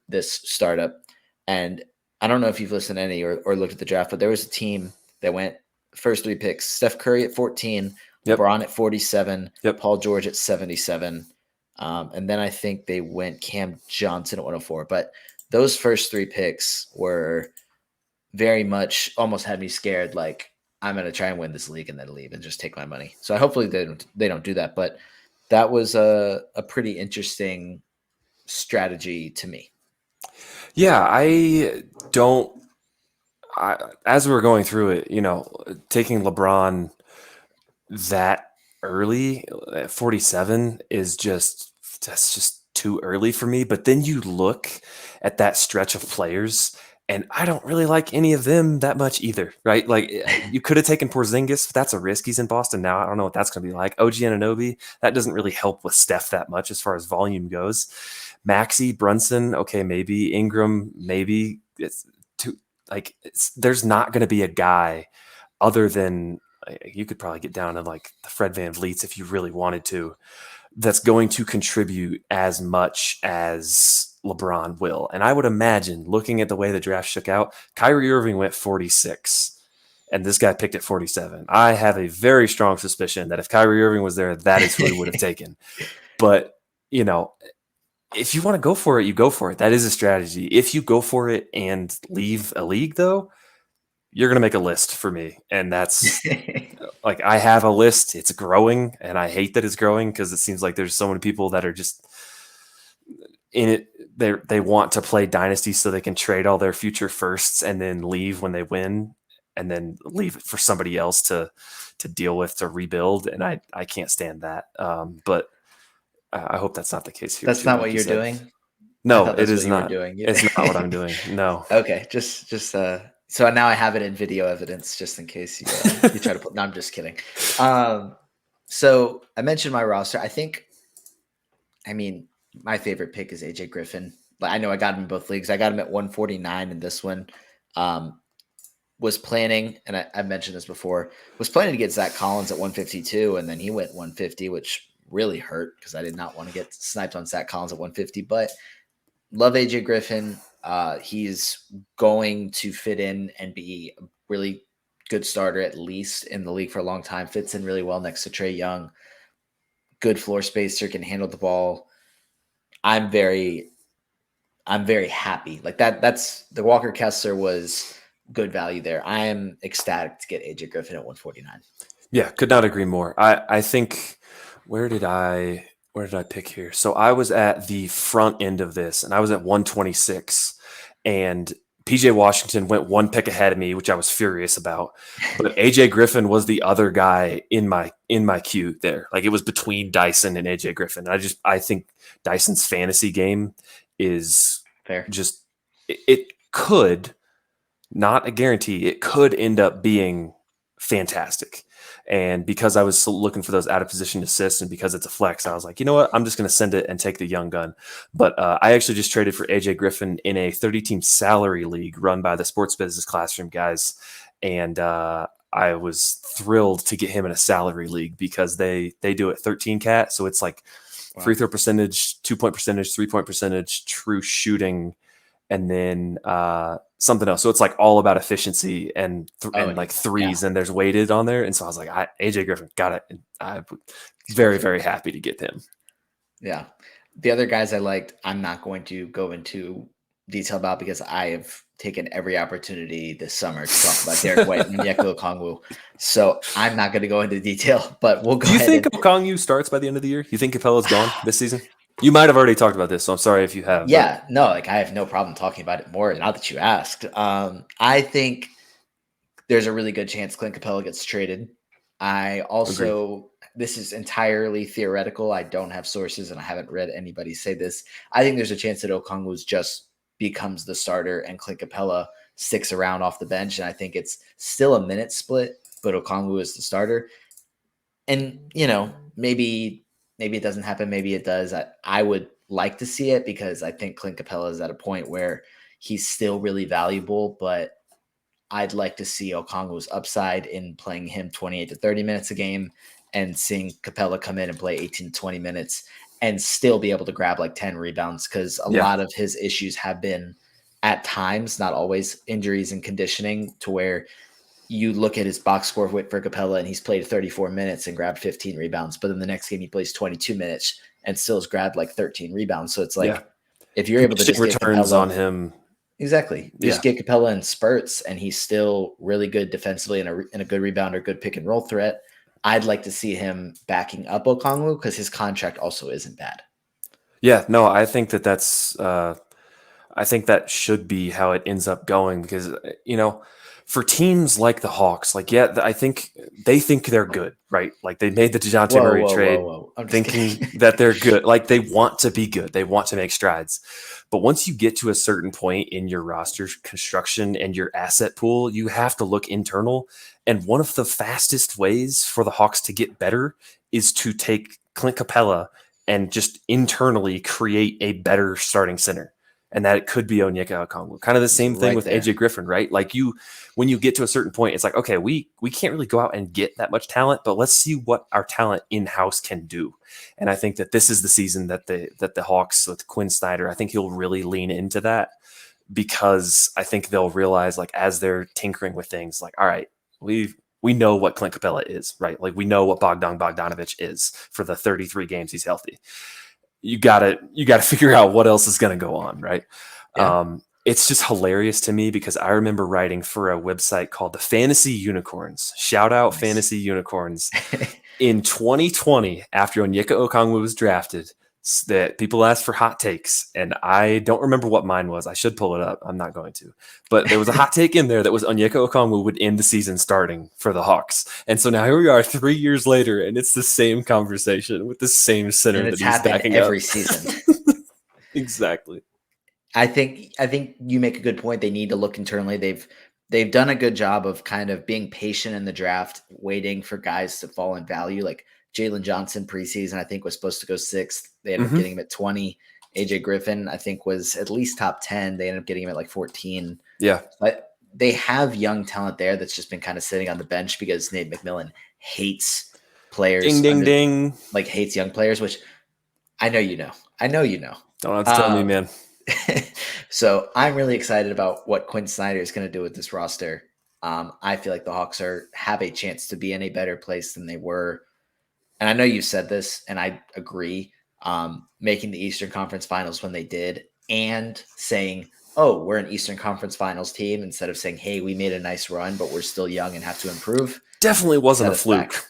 Speaker 1: this startup. And I don't know if you've listened to any or looked at the draft, but there was a team that went first 3 picks, Steph Curry at 14, LeBron at 47, Paul George at 77. And then I think they went Cam Johnson at 104. But those first 3 picks were very much almost had me scared. Like, I'm going to try and win this league and then leave and just take my money. So hopefully they don't do that. But that was a pretty interesting strategy to me.
Speaker 2: Yeah, as we were going through it, taking LeBron that early at 47 is that's just too early for me. But then you look at that stretch of players, and I don't really like any of them that much either, right? Like, you could have taken Porzingis, but that's a risk. He's in Boston now. I don't know what that's going to be like. OG Anunoby, that doesn't really help with Steph that much as far as volume goes. Maxey, Brunson, okay, maybe. Ingram, maybe. There's not going to be a guy other than, you could probably get down to like the Fred VanVleets if you really wanted to. that's going to contribute as much as LeBron will. And I would imagine, looking at the way the draft shook out, Kyrie Irving went 46, and this guy picked at 47. I have a very strong suspicion that if Kyrie Irving was there, that is who he would have taken. But, you know, if you want to go for it, you go for it. That is a strategy. If you go for it and leave a league, though, you're going to make a list for me. And that's like, I have a list. It's growing, and I hate that it's growing because it seems like there's so many people that are just in it. They want to play Dynasty so they can trade all their future firsts and then leave when they win, and then leave it for somebody else to deal with, to rebuild. And I can't stand that. But I hope that's not the case here.
Speaker 1: That's
Speaker 2: too,
Speaker 1: not
Speaker 2: like
Speaker 1: what you're
Speaker 2: said.
Speaker 1: doing.
Speaker 2: No,
Speaker 1: it
Speaker 2: is not.
Speaker 1: Doing.
Speaker 2: It's not what I'm doing. No.
Speaker 1: Okay, just so now I have it in video evidence, just in case you try to put. No, I'm just kidding. So I mentioned my roster. I mean, my favorite pick is AJ Griffin. But I know I got him in both leagues. I got him at 149 in this one. Was planning, and I mentioned this before, was planning to get Zach Collins at 152, and then he went 150, which really hurt because I did not want to get sniped on Zach Collins at 150. But love AJ Griffin. He's going to fit in and be a really good starter, at least in the league for a long time. Fits in really well next to Trae Young. Good floor spacer, can handle the ball. I'm very happy. Like that's the Walker Kessler was good value there. I am ecstatic to get AJ Griffin at 149.
Speaker 2: Yeah, could not agree more. I think where did I pick here? So I was at the front end of this, and I was at 126, and PJ Washington went one pick ahead of me, which I was furious about. But AJ Griffin was the other guy in my queue there. Like, it was between Dyson and AJ Griffin. I think Dyson's fantasy game is
Speaker 1: fair.
Speaker 2: Just it could, not a guarantee, it could end up being fantastic. And because I was looking for those out of position assists, and because it's a flex, I was like, you know what? I'm just going to send it and take the young gun. But I actually just traded for AJ Griffin in a 30-team salary league run by the Sports Business Classroom guys. And I was thrilled to get him in a salary league because they do it 13 cat. So it's like free throw percentage, 2-point percentage, 3-point percentage, true shooting, and then something else. So it's like all about efficiency and like threes, and there's weighted on there. And so I was like, AJ Griffin, got it. And I'm very, very happy to get him.
Speaker 1: Yeah. The other guys I liked, I'm not going to go into detail about because I have taken every opportunity this summer to talk about Derek White and Onyeka Okongwu. So I'm not going to go into detail, but we'll go ahead.
Speaker 2: Do you think Okongwu starts by the end of the year? You think Capella's gone this season? You might have already talked about this, so I'm sorry if you have.
Speaker 1: Yeah, no, like I have no problem talking about it more now that you asked. I think there's a really good chance Clint Capella gets traded. I also, this is entirely theoretical. I don't have sources and I haven't read anybody say this. I think there's a chance that Okongwu just becomes the starter and Clint Capella sticks around off the bench. And I think it's still a minute split, but Okongwu is the starter. And, you know, maybe it doesn't happen. Maybe it does. I would like to see it because I think Clint Capella is at a point where he's still really valuable, but I'd like to see Okongwu's upside in playing him 28 to 30 minutes a game and seeing Capella come in and play 18 to 20 minutes and still be able to grab like 10 rebounds because a lot of his issues have been at times, not always, injuries and conditioning, to where you look at his box score for Capella and he's played 34 minutes and grabbed 15 rebounds, but then the next game he plays 22 minutes and still has grabbed like 13 rebounds. So it's like, if you're able to just get
Speaker 2: returns on him.
Speaker 1: Exactly. Just get Capella in spurts and he's still really good defensively and a good rebounder, good pick and roll threat. I'd like to see him backing up Okongwu because his contract also isn't bad.
Speaker 2: Yeah, no, I think that's I think that should be how it ends up going because, you know, for teams like the Hawks, like, I think they think they're good, right? Like they made the DeJounte Murray trade thinking that they're good. Like they want to be good. They want to make strides. But once you get to a certain point in your roster construction and your asset pool, you have to look internal. And one of the fastest ways for the Hawks to get better is to take Clint Capella and just internally create a better starting center. and that it could be Onyeka Okongwu. Kind of the same thing
Speaker 1: right
Speaker 2: with
Speaker 1: there.
Speaker 2: AJ Griffin, right? Like when you get to a certain point, it's like, okay, we can't really go out and get that much talent, but let's see what our talent in-house can do. And I think that this is the season that the Hawks with Quinn Snyder, I think he'll really lean into that, because I think they'll realize, like, as they're tinkering with things, like, all right, we know what Clint Capella is, right? Like, we know what Bogdanovich is for the 33 games he's healthy. You gotta figure out what else is going to go on, right?
Speaker 1: Yeah.
Speaker 2: It's just hilarious to me because I remember writing for a website called the Fantasy Unicorns. Shout out
Speaker 1: Nice.
Speaker 2: Fantasy Unicorns. In 2020, after Onyeka Okongwu was drafted, that people asked for hot takes, and I don't remember what mine was. I should pull it up. I'm not going to. But there was a hot take in there that was Onyeka Okongwu would end the season starting for the Hawks. And so now here we are 3 years later, and it's the same conversation with the same center
Speaker 1: And
Speaker 2: that
Speaker 1: it's
Speaker 2: he's
Speaker 1: happened
Speaker 2: backing
Speaker 1: every
Speaker 2: up.
Speaker 1: season.
Speaker 2: Exactly.
Speaker 1: I think you make a good point. They need to look internally. They've done a good job of kind of being patient in the draft, waiting for guys to fall in value. Like Jalen Johnson preseason, I think was supposed to go 6th. They ended up getting him at 20. AJ Griffin, I think, was at least top 10. They ended up getting him at like 14.
Speaker 2: Yeah.
Speaker 1: But they have young talent there that's just been kind of sitting on the bench because Nate McMillan hates players.
Speaker 2: Ding, ding, ding.
Speaker 1: Like hates young players, which I know you know. I know you know.
Speaker 2: Don't have to tell me, man.
Speaker 1: So I'm really excited about what Quinn Snyder is going to do with this roster. I feel like the Hawks have a chance to be in a better place than they were. And I know you said this, and I agree, making the Eastern Conference Finals when they did, and saying, oh, we're an Eastern Conference Finals team, instead of saying, hey, we made a nice run, but we're still young and have to improve.
Speaker 2: Definitely wasn't a fluke.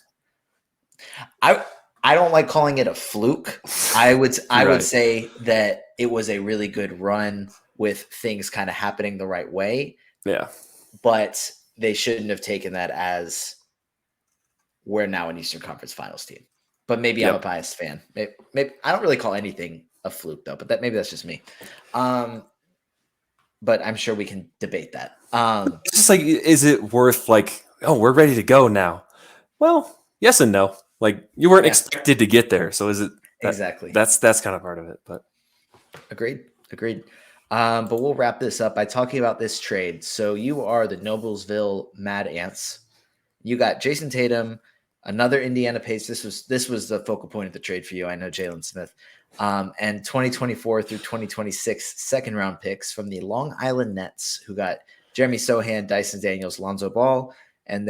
Speaker 1: I don't like calling it a fluke. I would
Speaker 2: Right.
Speaker 1: say that it was a really good run with things kind of happening the right way.
Speaker 2: Yeah.
Speaker 1: But they shouldn't have taken that as we're now an Eastern Conference Finals team. But maybe I'm a biased fan. Maybe I don't really call anything a fluke though, but maybe that's just me. But I'm sure we can debate that.
Speaker 2: It's just like, is it worth like, oh, we're ready to go now? Well, yes and no. Like, you weren't expected to get there, so is it
Speaker 1: exactly?
Speaker 2: That's kind of part of it. But
Speaker 1: agreed. But we'll wrap this up by talking about this trade. So you are the Noblesville Mad Ants. You got Jason Tatum, another Indiana Pacers. This was the focal point of the trade for you. I know Jalen Smith. And 2024 through 2026 second round picks from the Long Island Nets, who got Jeremy Sohan, Dyson Daniels, Lonzo Ball, and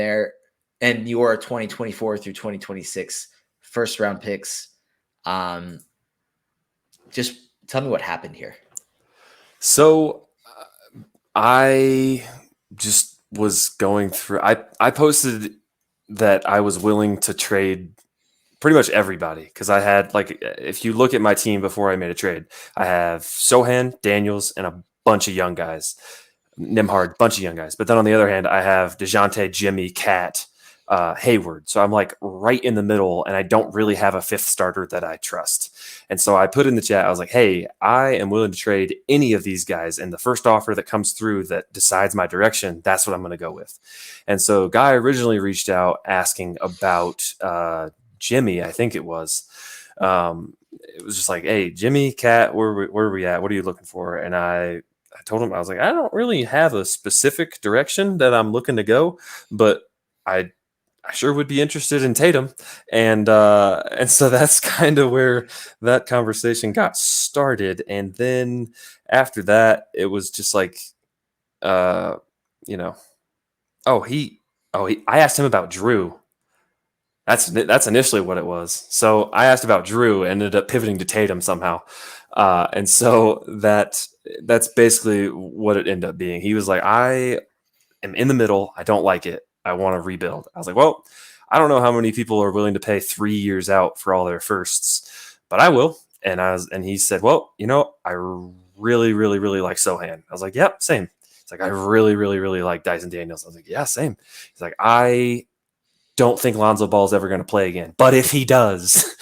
Speaker 1: your 2024 through 2026 first round picks. Just tell me what happened here.
Speaker 2: So I just was going through. I posted that I was willing to trade pretty much everybody, because I had, like, if you look at my team before I made a trade, I have Sohan, Daniels, and a bunch of young guys. Nimhard, bunch of young guys. But then on the other hand, I have DeJounte, Jimmy, Cat, Hayward. So I'm like right in the middle, and I don't really have a fifth starter that I trust. And so I put in the chat, I was like, hey, I am willing to trade any of these guys, and the first offer that comes through that decides my direction, that's what I'm going to go with. And so Guy originally reached out asking about Jimmy, I think it was. It was just like, hey, Jimmy, Cat, where are we at? What are you looking for? And I told him, I was like, I don't really have a specific direction that I'm looking to go, but I sure would be interested in Tatum. And so that's kind of where that conversation got started. And then after that, it was just like, I asked him about Drew. That's initially what it was. So I asked about Drew, ended up pivoting to Tatum somehow. And so that's basically what it ended up being. He was like, I am in the middle. I don't like it. I want to rebuild. I was like, well, I don't know how many people are willing to pay 3 years out for all their firsts, but I will. And he said, well, I really, really, really like Sohan. I was like, yep, same. He's like, I really, really, really like Dyson Daniels. I was like, yeah, same. He's like, I don't think Lonzo Ball is ever going to play again, but if he does,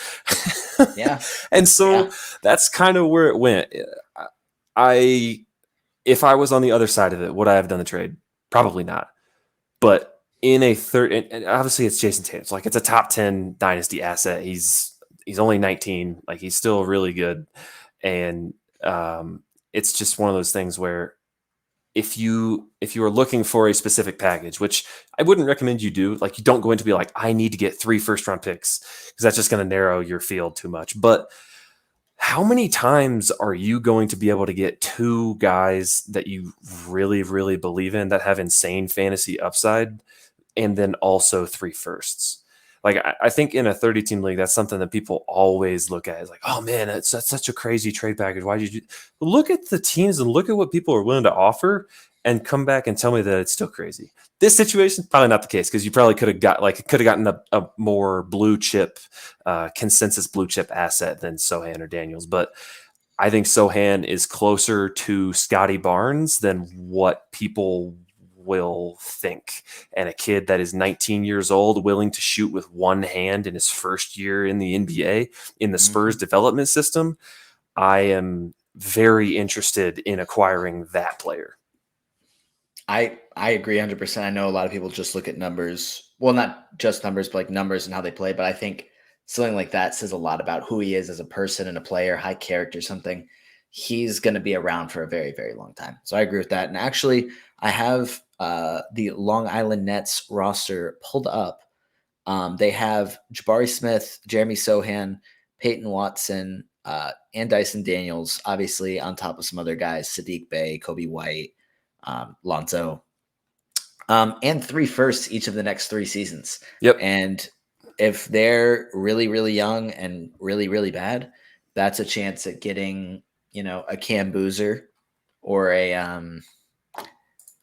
Speaker 1: yeah.
Speaker 2: And so that's kind of where it went. If I was on the other side of it, would I have done the trade? Probably not. But in a third, and obviously it's Jason Tatum. It's like, it's a top 10 dynasty asset. He's only 19. Like, he's still really good. And it's just one of those things where if you are looking for a specific package, which I wouldn't recommend you do, like you don't go into be like, I need to get 3 first round picks because that's just going to narrow your field too much. But how many times are you going to be able to get 2 guys that you really, really believe in that have insane fantasy upside and then also 3 firsts? Like I think in a 30 team league, that's something that people always look at. It's like, oh man, that's such a crazy trade package. Why did you look at the teams and look at what people are willing to offer and come back and tell me that it's still crazy? This situation, probably not the case because you probably could have gotten a more blue chip, consensus blue chip asset than Sohan or Daniels. But I think Sohan is closer to Scotty Barnes than what people will think. And a kid that is 19 years old, willing to shoot with one hand in his first year in the NBA, in the Spurs development system, I am very interested in acquiring that player.
Speaker 1: I agree 100%. I know a lot of people just look at numbers. Well, not just numbers, but like numbers and how they play. But I think something like that says a lot about who he is as a person and a player, high character, something. He's going to be around for a very, very long time. So I agree with that. And actually, I have the Long Island Nets roster pulled up. They have Jabari Smith, Jeremy Sohan, Peyton Watson, and Dyson Daniels, obviously on top of some other guys, Sadiq Bey, Kobe White, Lonzo, and 3 firsts each of the next 3 seasons.
Speaker 2: Yep.
Speaker 1: And if they're really, really young and really, really bad, that's a chance at getting, a Cam Boozer or a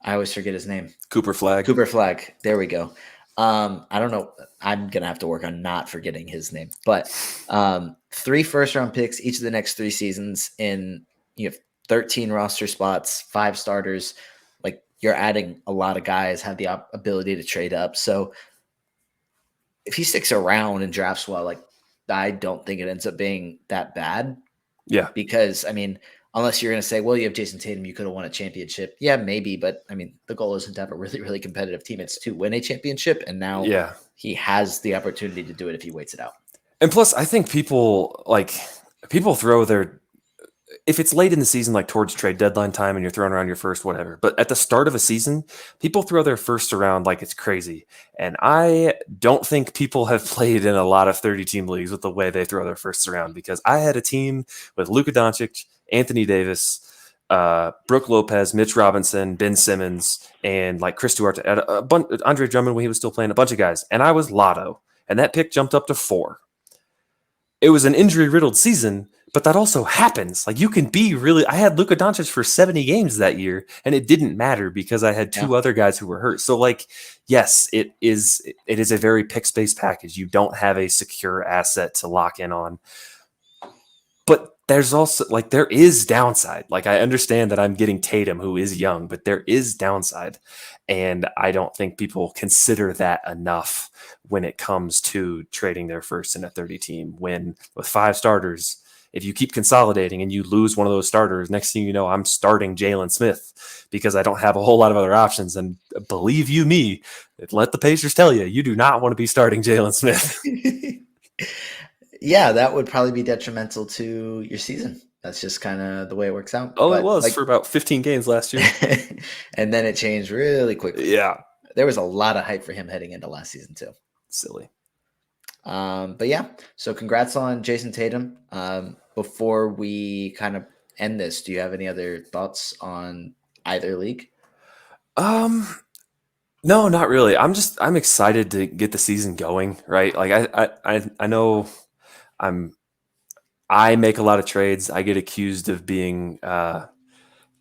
Speaker 1: I always forget his name.
Speaker 2: Cooper Flag.
Speaker 1: There we go. I don't know. I'm gonna have to work on not forgetting his name. But 3 first-round picks each of the next 3 seasons in 13 roster spots, 5 starters. Like you're adding a lot of guys, have the ability to trade up. So if he sticks around and drafts well, like I don't think it ends up being that bad.
Speaker 2: Yeah.
Speaker 1: Because unless you're going to say, well, you have Jason Tatum, you could have won a championship. Yeah, maybe. But the goal isn't to have a really, really competitive team. It's to win a championship. And now he has the opportunity to do it if he waits it out.
Speaker 2: And plus, I think people throw if it's late in the season, like towards trade deadline time and you're throwing around your first, whatever. But at the start of a season, people throw their first around like it's crazy. And I don't think people have played in a lot of 30-team leagues with the way they throw their firsts around, because I had a team with Luka Doncic, Anthony Davis, Brooke Lopez, Mitch Robinson, Ben Simmons, and like Chris Duarte, Andre Drummond when he was still playing, a bunch of guys. And I was lotto. And that pick jumped up to 4. It was an injury-riddled season, but that also happens. Like you can be really. I had Luka Doncic for 70 games that year, and it didn't matter because I had 2 other guys who were hurt. So, like, yes, it is a very pick-based package. You don't have a secure asset to lock in on, but there's also there is downside. Like I understand that I'm getting Tatum, who is young, but there is downside, and I don't think people consider that enough when it comes to trading their first in a 30 team. When with 5 starters, if you keep consolidating and you lose one of those starters, next thing you know, I'm starting Jalen Smith because I don't have a whole lot of other options. And believe you me, let the Pacers tell you, you do not want to be starting Jalen Smith.
Speaker 1: Yeah, that would probably be detrimental to your season. That's just kind of the way it works out.
Speaker 2: Oh, but it was for about 15 games last year.
Speaker 1: And then it changed really quickly.
Speaker 2: Yeah.
Speaker 1: There was a lot of hype for him heading into last season too.
Speaker 2: Silly.
Speaker 1: But yeah, so congrats on Jason Tatum. Before we kind of end this, do you have any other thoughts on either league?
Speaker 2: No, not really. I'm excited to get the season going, right? Like I know I make a lot of trades. I get accused of being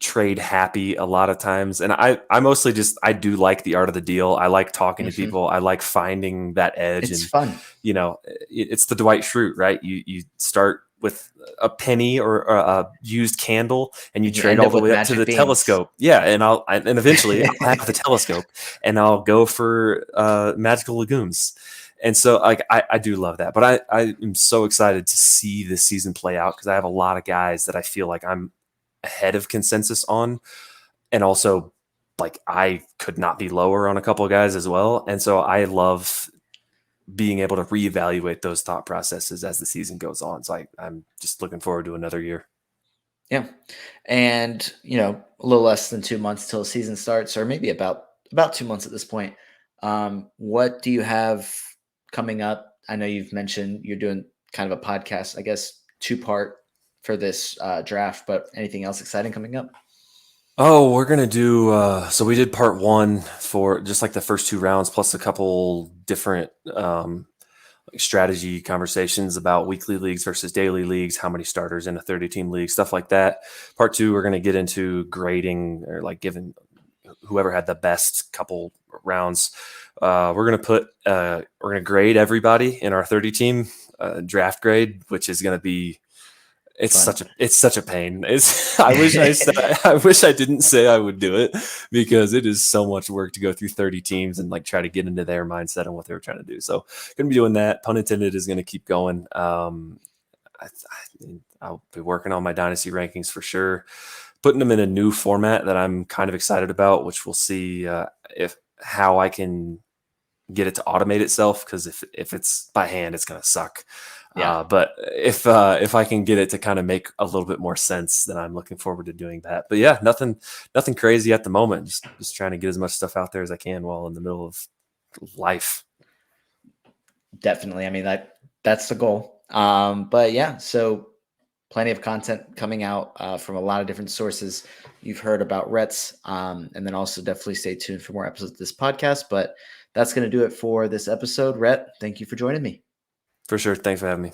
Speaker 2: trade happy a lot of times, and I mostly I do like the art of the deal. I like talking to people. I like finding that edge.
Speaker 1: It's fun.
Speaker 2: It's the Dwight Schrute, right? You start with a penny or a used candle, and you trade all the way up to the telescope. Yeah, and eventually I'll have the telescope, and I'll go for magical legumes. And so I do love that. But I am so excited to see this season play out because I have a lot of guys that I feel like I'm ahead of consensus on. And also, like, I could not be lower on a couple of guys as well. And so I love being able to reevaluate those thought processes as the season goes on. So I'm just looking forward to another year.
Speaker 1: Yeah. And, a little less than 2 months till season starts, or maybe about 2 months at this point. What do you have coming up? I know you've mentioned you're doing kind of a podcast, I guess, two-part for this draft, but anything else exciting coming up?
Speaker 2: Oh, we're gonna do. So we did part one for just like the first two rounds, plus a couple different like strategy conversations about weekly leagues versus daily leagues, how many starters in a 30-team league, stuff like that. Part two, we're gonna get into grading or like giving whoever had the best couple rounds. We're gonna grade everybody in our 30-team draft grade, which is gonna be
Speaker 1: Fun.
Speaker 2: it's such a pain. I wish I said I wish I didn't say I would do it because it is so much work to go through 30 teams and like try to get into their mindset and what they were trying to do. So gonna be doing that. Pun intended is gonna keep going. I'll be working on my dynasty rankings for sure, putting them in a new format that I'm kind of excited about, which we'll see if how I can get it to automate itself, because if it's by hand, it's gonna suck.
Speaker 1: Yeah.
Speaker 2: But if I can get it to kind of make a little bit more sense, then I'm looking forward to doing that. But yeah, nothing crazy at the moment. Just trying to get as much stuff out there as I can while in the middle of life.
Speaker 1: Definitely. I mean, that's the goal. But yeah, so plenty of content coming out from a lot of different sources. You've heard about Rhett's, and then also definitely stay tuned for more episodes of this podcast. But that's going to do it for this episode. Rhett, thank you for joining me.
Speaker 2: For sure. Thanks for having me.